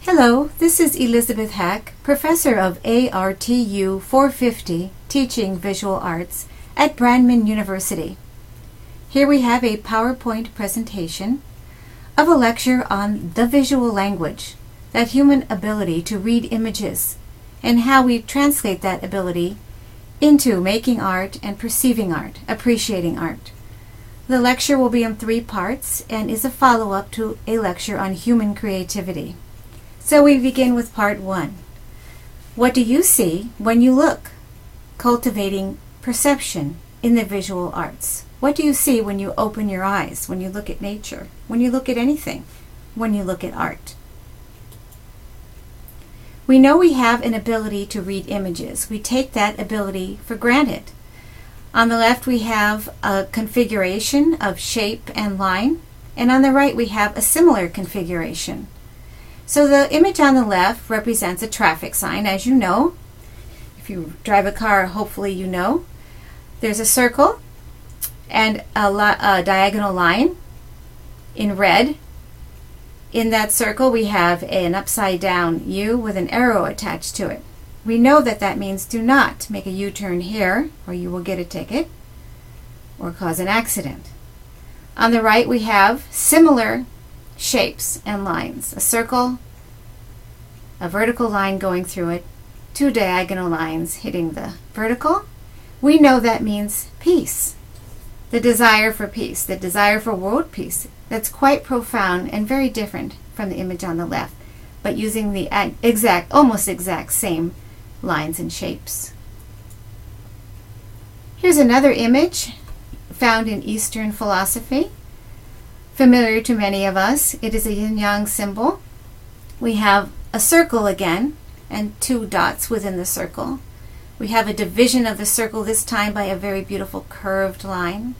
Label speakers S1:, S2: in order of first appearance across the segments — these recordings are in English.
S1: Hello, this is Elizabeth Hack, Professor of ARTU 450, Teaching Visual Arts at Brandman University. Here we have a PowerPoint presentation of a lecture on the visual language, that human ability to read images, and how we translate that ability into making art and perceiving art, appreciating art. The lecture will be in 3 parts and is a follow-up to a lecture on human creativity. So we begin with part 1. What do you see when you look? Cultivating perception in the visual arts. What do you see when you open your eyes, when you look at nature, when you look at anything, when you look at art? We know we have an ability to read images. We take that ability for granted. On the left we have a configuration of shape and line, and on the right we have a similar configuration. So the image on the left represents a traffic sign, as you know. If you drive a car, hopefully you know. There's a circle and a diagonal line in red. In that circle we have an upside down U with an arrow attached to it. We know that that means do not make a U-turn here or you will get a ticket or cause an accident. On the right we have similar shapes and lines. A circle, a vertical line going through it, 2 diagonal lines hitting the vertical. We know that means peace. The desire for peace, the desire for world peace. That's quite profound and very different from the image on the left, but using the almost exact same lines and shapes. Here's another image found in Eastern philosophy, familiar to many of us. It is a yin-yang symbol. We have a circle again and 2 dots within the circle. We have a division of the circle, this time by a very beautiful curved line.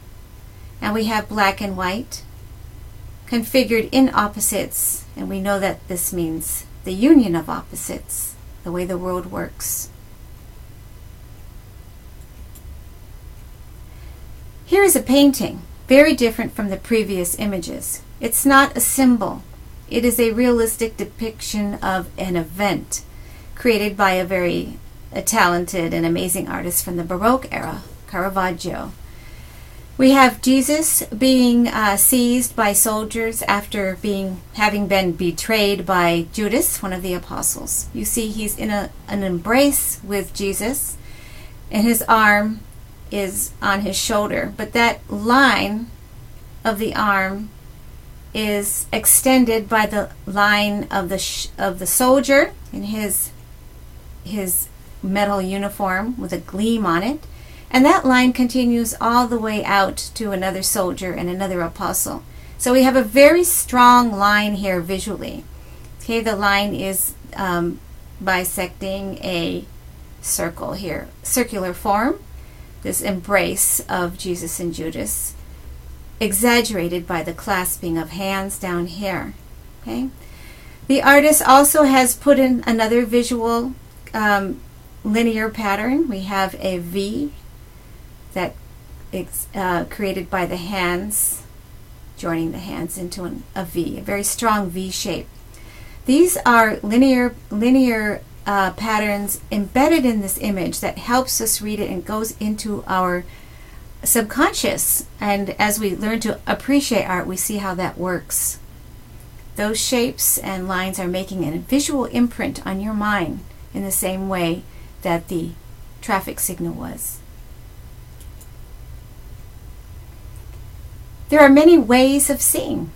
S1: And we have black and white configured in opposites, and we know that this means the union of opposites, the way the world works. Here is a painting, very different from the previous images. It's not a symbol. It is a realistic depiction of an event created by a very talented and amazing artist from the Baroque era, Caravaggio. We have Jesus being seized by soldiers after having been betrayed by Judas, one of the apostles. You see he's in an embrace with Jesus, and his arm is on his shoulder, but that line of the arm is extended by the line of the soldier in his metal uniform with a gleam on it, and that line continues all the way out to another soldier and another apostle. So we have a very strong line here visually. Okay, the line is bisecting a circle here, circular form, this embrace of Jesus and Judas, exaggerated by the clasping of hands down here. Okay, the artist also has put in another visual linear pattern. We have a V that is created by the hands, joining the hands into a V, a very strong V shape. These are linear patterns embedded in this image that helps us read it and goes into our subconscious, and as we learn to appreciate art, we see how that works. Those shapes and lines are making a visual imprint on your mind in the same way that the traffic signal was. There are many ways of seeing.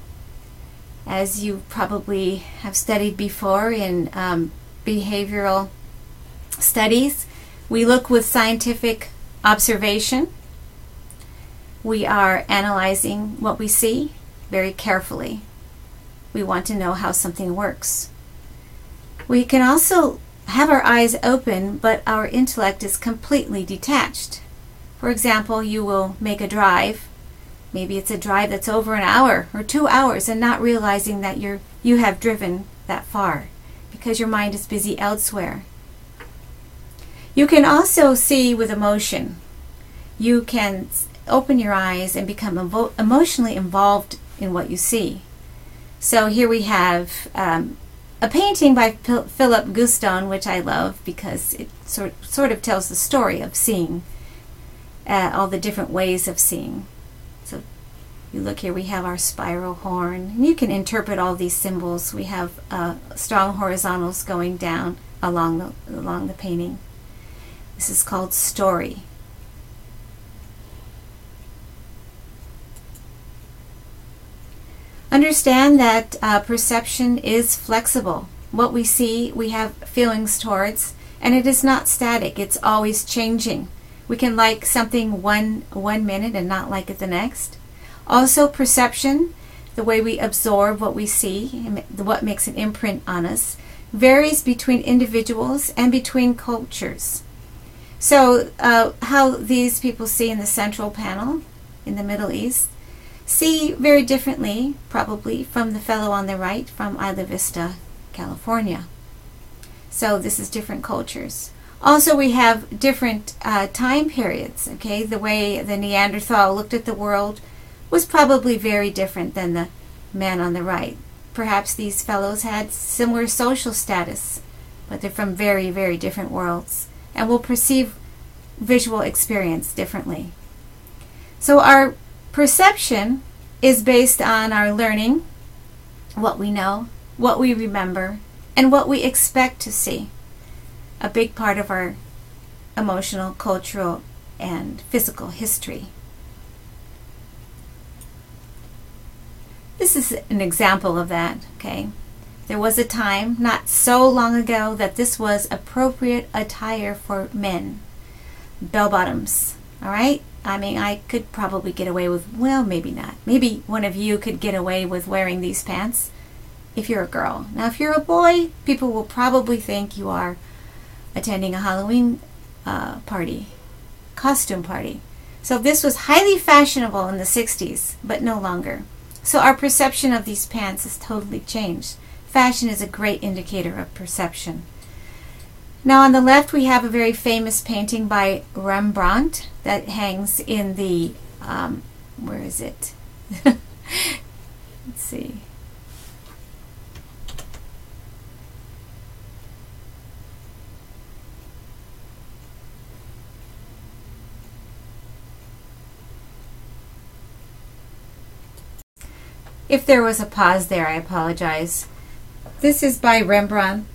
S1: As you probably have studied before in behavioral studies, we look with scientific observation. We are analyzing what we see very carefully. We want to know how something works. We can also have our eyes open, but our intellect is completely detached. For example, you will make a drive. Maybe it's a drive that's over an hour or 2 hours, and not realizing that you have driven that far because your mind is busy elsewhere. You can also see with emotion. You can open your eyes and become emotionally involved in what you see. So here we have a painting by Philip Guston, which I love because it sort of tells the story of seeing, all the different ways of seeing. So you look here, we have our spiral horn. And you can interpret all these symbols. We have strong horizontals going down along the painting. This is called story. Understand that perception is flexible. What we see, we have feelings towards, and it is not static. It's always changing. We can like something one minute and not like it the next. Also, perception, the way we absorb what we see, what makes an imprint on us, varies between individuals and between cultures. So, how these people see in the central panel in the Middle East see very differently, probably, from the fellow on the right from Isla Vista, California. So this is different cultures. Also, we have different time periods. Okay, the way the Neanderthal looked at the world was probably very different than the man on the right. Perhaps these fellows had similar social status, but they're from very, very different worlds and will perceive visual experience differently. So our perception is based on our learning, what we know, what we remember, and what we expect to see. A big part of our emotional, cultural, and physical history. This is an example of that, okay? There was a time, not so long ago, that this was appropriate attire for men. Bell bottoms, all right? I mean, I could probably get away with, well, maybe not. Maybe one of you could get away with wearing these pants if you're a girl. Now, if you're a boy, people will probably think you are attending a Halloween party, costume party. So this was highly fashionable in the 60s, but no longer. So our perception of these pants has totally changed. Fashion is a great indicator of perception. Now on the left we have a very famous painting by Rembrandt that hangs in the, where is it? Let's see. If there was a pause there, I apologize. This is by Rembrandt.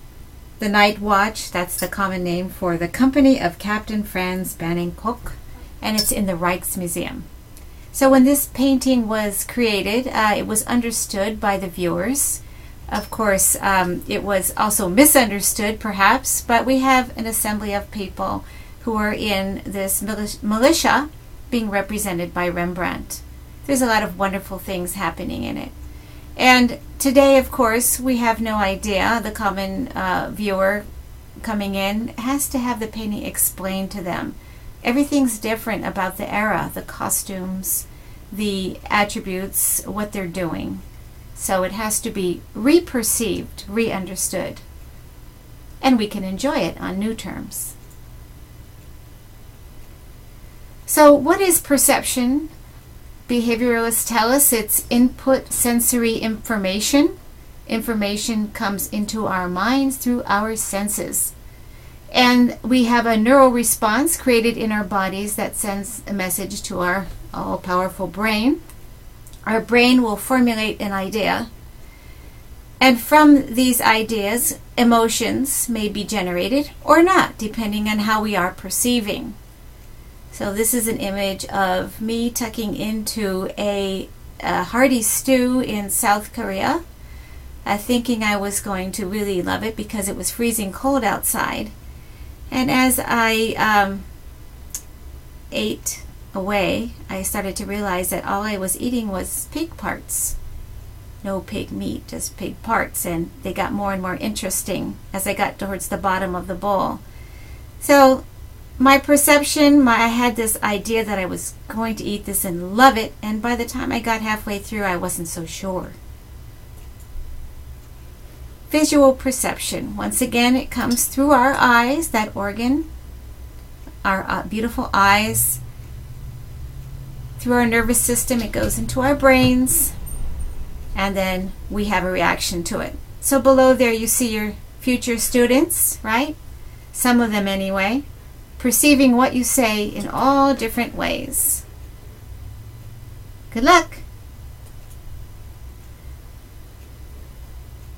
S1: The Night Watch, that's the common name for the company of Captain Frans Banning-Koch, and it's in the Rijksmuseum. So when this painting was created, it was understood by the viewers. Of course, it was also misunderstood, perhaps, but we have an assembly of people who are in this militia being represented by Rembrandt. There's a lot of wonderful things happening in it. And today, of course, we have no idea. The common viewer coming in has to have the painting explained to them. Everything's different about the era, the costumes, the attributes, what they're doing. So it has to be re-perceived, re-understood. And we can enjoy it on new terms. So what is perception? Behavioralists tell us it's input sensory information. Information comes into our minds through our senses. And we have a neural response created in our bodies that sends a message to our all-powerful brain. Our brain will formulate an idea. And from these ideas, emotions may be generated or not, depending on how we are perceiving. So this is an image of me tucking into a hearty stew in South Korea, thinking I was going to really love it because it was freezing cold outside. And as I ate away, I started to realize that all I was eating was pig parts. No pig meat, just pig parts, and they got more and more interesting as I got towards the bottom of the bowl. So my perception, I had this idea that I was going to eat this and love it, and by the time I got halfway through, I wasn't so sure. Visual perception. Once again, it comes through our eyes, that organ, our beautiful eyes. Through our nervous system, it goes into our brains, and then we have a reaction to it. So below there you see your future students, right? Some of them anyway, perceiving what you say in all different ways. Good luck.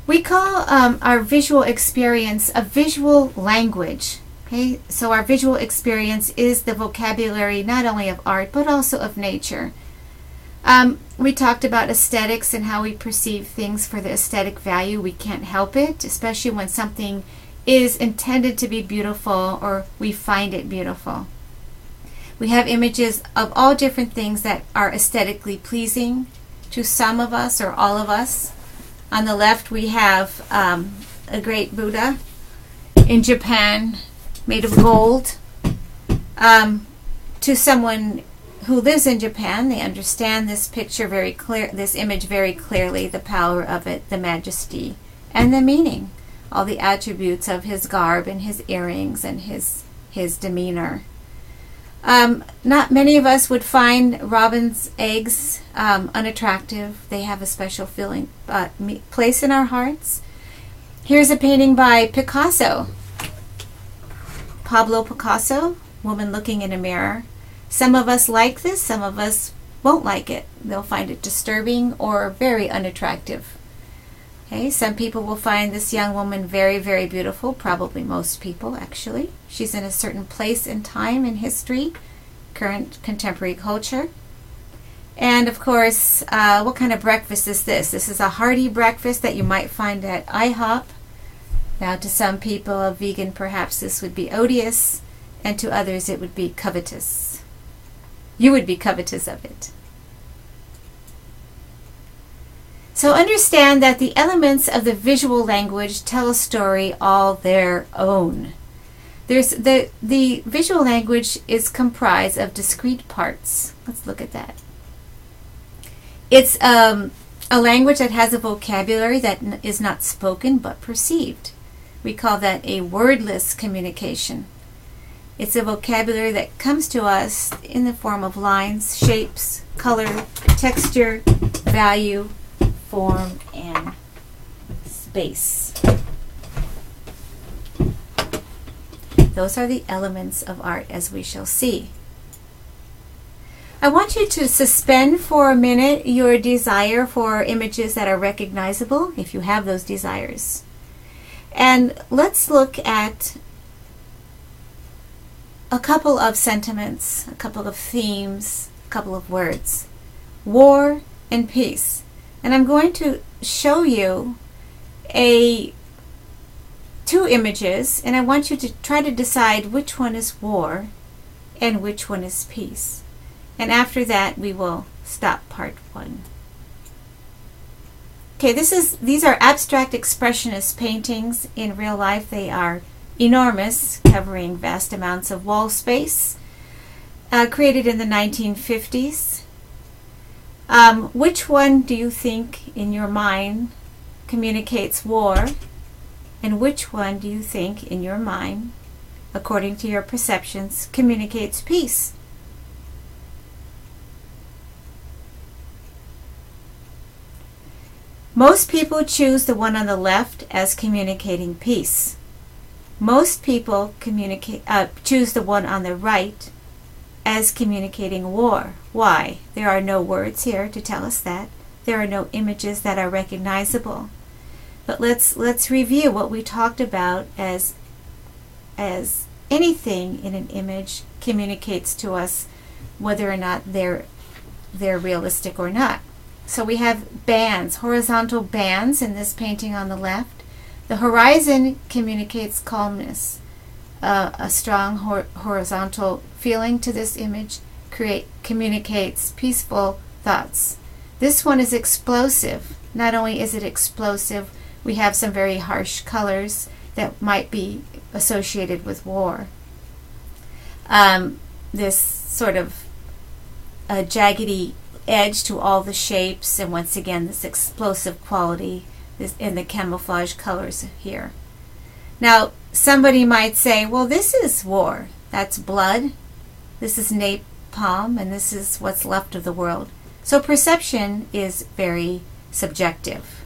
S1: We call our visual experience a visual language. Okay, so our visual experience is the vocabulary not only of art but also of nature. We talked about aesthetics and how we perceive things for the aesthetic value. We can't help it, especially when something is intended to be beautiful or we find it beautiful. We have images of all different things that are aesthetically pleasing to some of us or all of us. On the left we have a great Buddha in Japan made of gold. To someone who lives in Japan, they understand this picture very clear, this image very clearly, the power of it, the majesty, and the meaning, all the attributes of his garb and his earrings and his demeanor. Not many of us would find robin's eggs unattractive. They have a special place in our hearts. Here's a painting by Picasso. Pablo Picasso, Woman Looking in a Mirror. Some of us like this, some of us won't like it. They'll find it disturbing or very unattractive. Okay, some people will find this young woman very, very beautiful, probably most people actually. She's in a certain place in time in history, current contemporary culture. And of course, what kind of breakfast is this? This is a hearty breakfast that you might find at IHOP. Now to some people, a vegan, perhaps this would be odious, and to others it would be covetous. You would be covetous of it. So understand that the elements of the visual language tell a story all their own. There's the visual language is comprised of discrete parts. Let's look at that. It's a language that has a vocabulary that is not spoken but perceived. We call that a wordless communication. It's a vocabulary that comes to us in the form of lines, shapes, color, texture, value, form, and space. Those are the elements of art, as we shall see. I want you to suspend for a minute your desire for images that are recognizable, if you have those desires. And let's look at a couple of sentiments, a couple of themes, a couple of words. War and peace. And I'm going to show you two images, and I want you to try to decide which one is war and which one is peace. And after that, we will stop part one. Okay, these are abstract expressionist paintings. In real life, they are enormous, covering vast amounts of wall space, created in the 1950s. Which one do you think in your mind communicates war, and which one do you think in your mind, according to your perceptions, communicates peace? Most people choose the one on the left as communicating peace. Most people choose the one on the right as communicating war. Why? There are no words here to tell us that. There are no images that are recognizable. But let's review what we talked about as anything in an image communicates to us, whether or not they're realistic or not. So we have bands, horizontal bands in this painting on the left. The horizon communicates calmness. A strong horizontal feeling to this image communicates peaceful thoughts. This one is explosive. Not only is it explosive, we have some very harsh colors that might be associated with war. This sort of jaggedy edge to all the shapes, and once again this explosive quality in the camouflage colors here. Now somebody might say, well, this is war. That's blood. This is napalm, and this is what's left of the world. So perception is very subjective.